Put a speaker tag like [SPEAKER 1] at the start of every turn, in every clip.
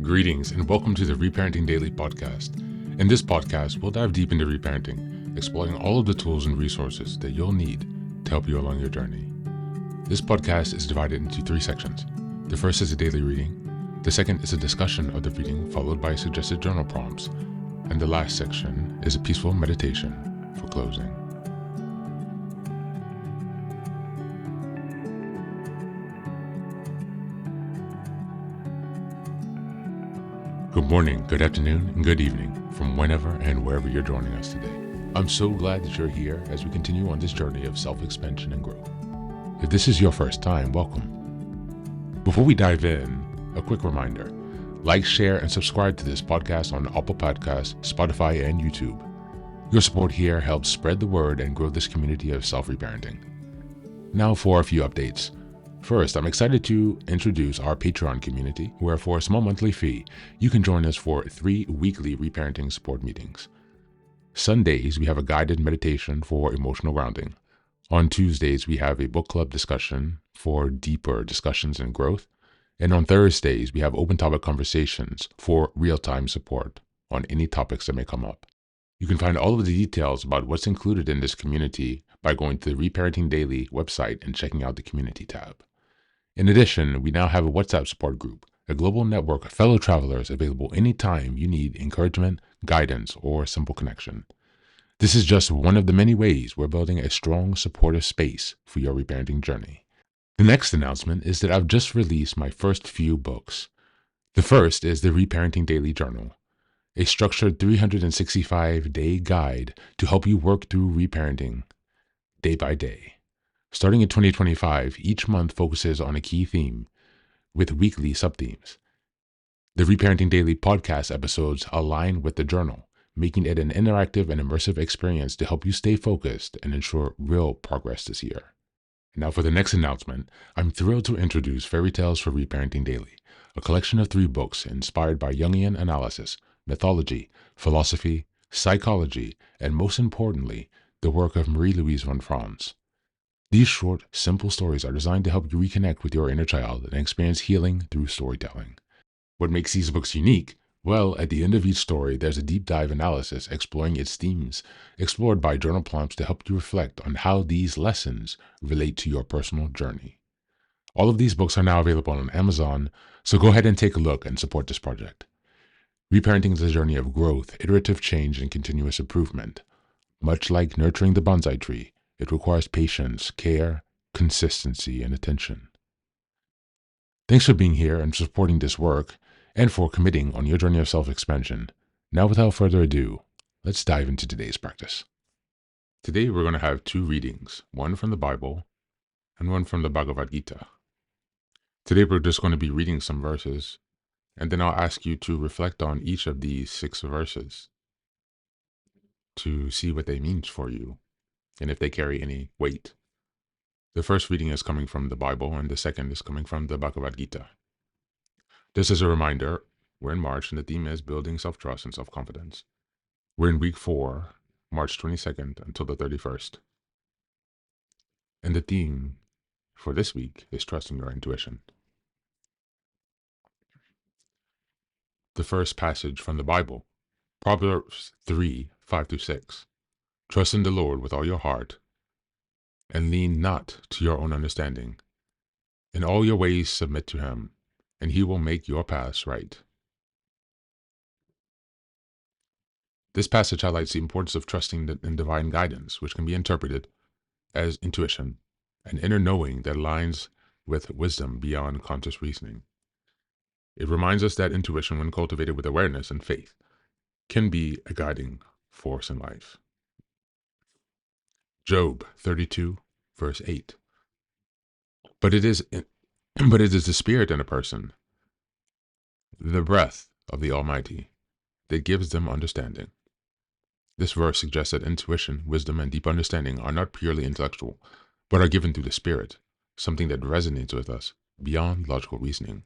[SPEAKER 1] Greetings and welcome to the Reparenting Daily podcast. In this podcast, we'll dive deep into reparenting, exploring all of the tools and resources that you'll need to help you along your journey. This podcast is divided into 3 sections. The first is a daily reading. The second is a discussion of the reading followed by suggested journal prompts. And the last section is a peaceful meditation for closing. Good morning, good afternoon, and good evening from whenever and wherever you're joining us today. I'm so glad that you're here as we continue on this journey of self-expansion and growth. If this is your first time, welcome. Before we dive in, a quick reminder. Like, share, and subscribe to this podcast on Apple Podcasts, Spotify, and YouTube. Your support here helps spread the word and grow this community of self-reparenting. Now for a few updates. First, I'm excited to introduce our Patreon community, where for a small monthly fee, you can join us for 3 weekly reparenting support meetings. Sundays, we have a guided meditation for emotional grounding. On Tuesdays, we have a book club discussion for deeper discussions and growth. And on Thursdays, we have open topic conversations for real-time support on any topics that may come up. You can find all of the details about what's included in this community by going to the Reparenting Daily website and checking out the community tab. In addition, we now have a WhatsApp support group, a global network of fellow travelers available anytime you need encouragement, guidance, or a simple connection. This is just one of the many ways we're building a strong, supportive space for your reparenting journey. The next announcement is that I've just released my first few books. The first is the Reparenting Daily Journal, a structured 365-day guide to help you work through reparenting day by day. Starting in 2025, each month focuses on a key theme with weekly sub-themes. The Reparenting Daily podcast episodes align with the journal, making it an interactive and immersive experience to help you stay focused and ensure real progress this year. Now for the next announcement, I'm thrilled to introduce Fairy Tales for Reparenting Daily, a collection of 3 books inspired by Jungian analysis, mythology, philosophy, psychology, and most importantly, the work of Marie-Louise von Franz. These short, simple stories are designed to help you reconnect with your inner child and experience healing through storytelling. What makes these books unique? Well, at the end of each story, there's a deep dive analysis exploring its themes, explored by journal prompts to help you reflect on how these lessons relate to your personal journey. All of these books are now available on Amazon, so go ahead and take a look and support this project. Reparenting is a journey of growth, iterative change, and continuous improvement. Much like nurturing the bonsai tree, it requires patience, care, consistency, and attention. Thanks for being here and supporting this work, and for committing on your journey of self-expansion. Now, without further ado, let's dive into today's practice. Today, we're going to have 2 readings, one from the Bible and one from the Bhagavad Gita. Today, we're just going to be reading some verses, and then I'll ask you to reflect on each of these 6 verses to see what they mean for you and if they carry any weight. The first reading is coming from the Bible, and the second is coming from the Bhagavad Gita. Just as a reminder, we're in March, and the theme is building self-trust and self-confidence. We're in week 4, March 22nd until the 31st. And the theme for this week is trusting your intuition. The first passage from the Bible, Proverbs 3, 5-6. Trust in the Lord with all your heart, and lean not to your own understanding. In all your ways submit to him, and he will make your paths right. This passage highlights the importance of trusting in divine guidance, which can be interpreted as intuition, an inner knowing that aligns with wisdom beyond conscious reasoning. It reminds us that intuition, when cultivated with awareness and faith, can be a guiding force in life. Job 32, verse 8. But it is the spirit in a person, the breath of the Almighty, that gives them understanding. This verse suggests that intuition, wisdom, and deep understanding are not purely intellectual, but are given through the Spirit, something that resonates with us beyond logical reasoning.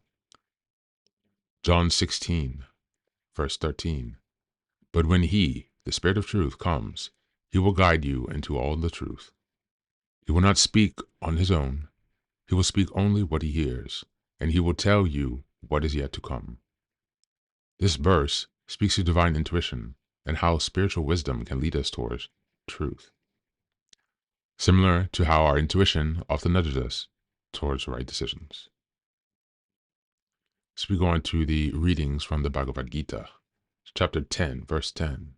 [SPEAKER 1] John 16, verse 13. But when he, the Spirit of truth, comes, he will guide you into all the truth. He will not speak on his own. He will speak only what he hears, and he will tell you what is yet to come. This verse speaks to divine intuition and how spiritual wisdom can lead us towards truth, similar to how our intuition often nudges us towards right decisions. So we go on to the readings from the Bhagavad Gita, chapter 10, verse 10.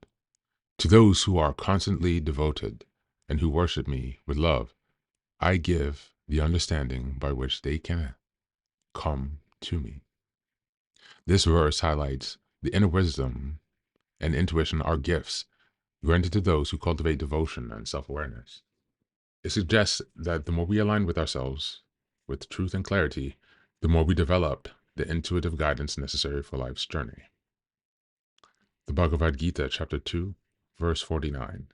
[SPEAKER 1] To those who are constantly devoted and who worship me with love, I give the understanding by which they can come to me. This verse highlights the inner wisdom and intuition are gifts granted to those who cultivate devotion and self-awareness. It suggests that the more we align with ourselves, with truth and clarity, the more we develop the intuitive guidance necessary for life's journey. The Bhagavad Gita, chapter 2, verse 49.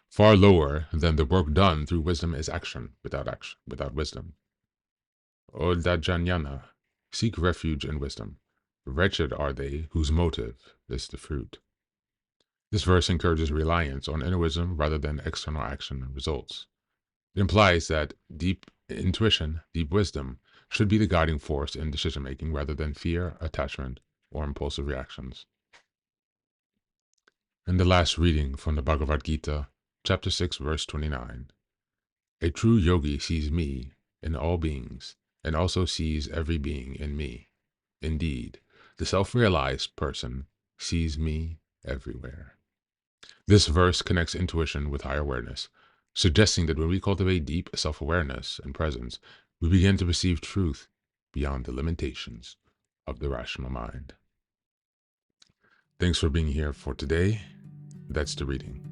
[SPEAKER 1] Far lower than the work done through wisdom is action without wisdom. O Dajjanyana, seek refuge in wisdom. Wretched are they whose motive is the fruit. This verse encourages reliance on inner wisdom rather than external action and results. It implies that deep intuition, deep wisdom, should be the guiding force in decision making rather than fear, attachment, or impulsive reactions. And the last reading from the Bhagavad Gita, chapter 6, verse 29. A true yogi sees me in all beings and also sees every being in me. Indeed, the self-realized person sees me everywhere. This verse connects intuition with higher awareness, suggesting that when we cultivate deep self-awareness and presence, we begin to perceive truth beyond the limitations of the rational mind. Thanks for being here for today. That's the reading.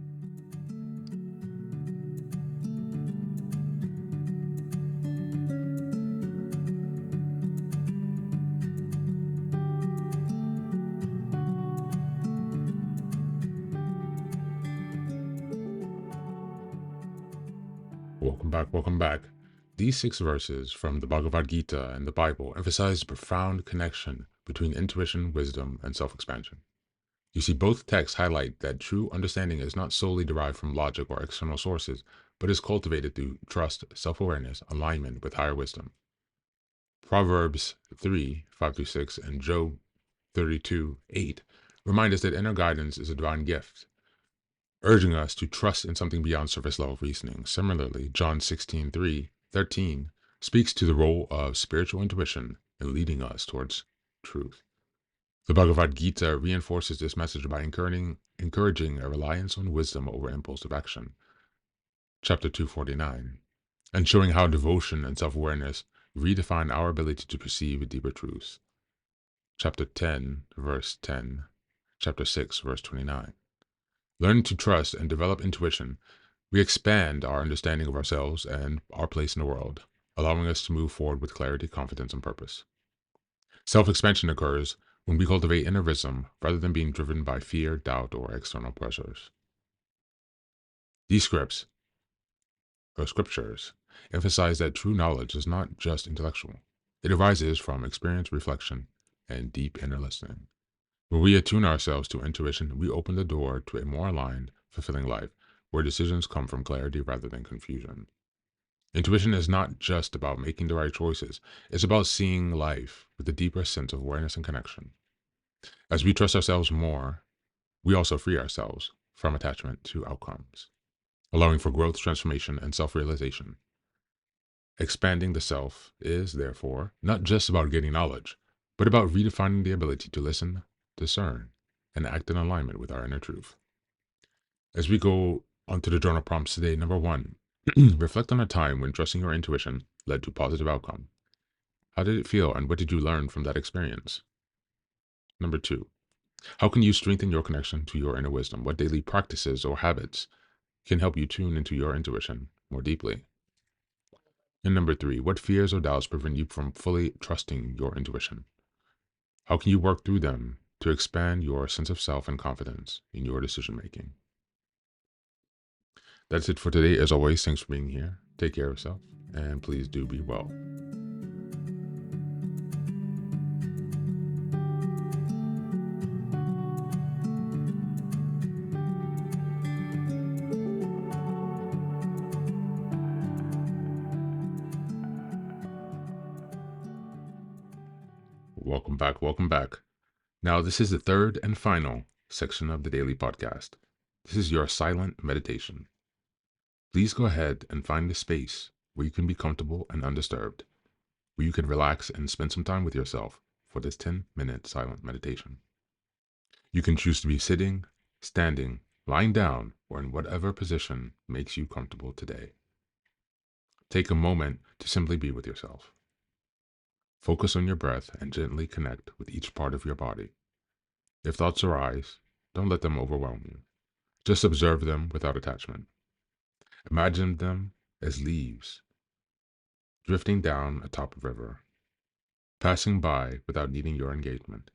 [SPEAKER 1] Welcome back. These 6 verses from the Bhagavad Gita and the Bible emphasize the profound connection between intuition, wisdom, and self-expansion. You see, both texts highlight that true understanding is not solely derived from logic or external sources, but is cultivated through trust, self-awareness, alignment with higher wisdom. Proverbs 3, 5-6, and Job 32, 8 remind us that inner guidance is a divine gift, urging us to trust in something beyond surface level reasoning. Similarly, John 16, 13 speaks to the role of spiritual intuition in leading us towards truth. The Bhagavad Gita reinforces this message by encouraging a reliance on wisdom over impulsive action, chapter 249, and showing how devotion and self-awareness redefine our ability to perceive deeper truths, chapter 10, verse 10, chapter 6, verse 29. Learning to trust and develop intuition, we expand our understanding of ourselves and our place in the world, allowing us to move forward with clarity, confidence, and purpose. Self-expansion occurs when we cultivate inner wisdom rather than being driven by fear, doubt, or external pressures. These scriptures emphasize that true knowledge is not just intellectual. It arises from experience, reflection, and deep inner listening. When we attune ourselves to intuition, we open the door to a more aligned, fulfilling life, where decisions come from clarity rather than confusion. Intuition is not just about making the right choices. It's about seeing life with a deeper sense of awareness and connection. As we trust ourselves more, we also free ourselves from attachment to outcomes, allowing for growth, transformation, and self-realization. Expanding the self is, therefore, not just about getting knowledge, but about redefining the ability to listen, discern, and act in alignment with our inner truth. As we go onto the journal prompts today, number 1, reflect on a time when trusting your intuition led to positive outcome. How did it feel, and what did you learn from that experience? Number 2, how can you strengthen your connection to your inner wisdom? What daily practices or habits can help you tune into your intuition more deeply? And number 3, what fears or doubts prevent you from fully trusting your intuition? How can you work through them to expand your sense of self and confidence in your decision making? That's it for today. As always, thanks for being here. Take care of yourself, and please do be well. Welcome back. Now, this is the third and final section of the daily podcast. This is your silent meditation. Please go ahead and find a space where you can be comfortable and undisturbed, where you can relax and spend some time with yourself for this 10-minute silent meditation. You can choose to be sitting, standing, lying down, or in whatever position makes you comfortable today. Take a moment to simply be with yourself. Focus on your breath and gently connect with each part of your body. If thoughts arise, don't let them overwhelm you. Just observe them without attachment. Imagine them as leaves drifting down atop a river, passing by without needing your engagement.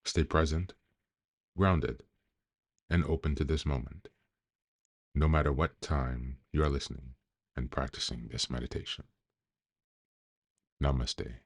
[SPEAKER 1] Stay present, grounded, and open to this moment, no matter what time you are listening and practicing this meditation. Namaste.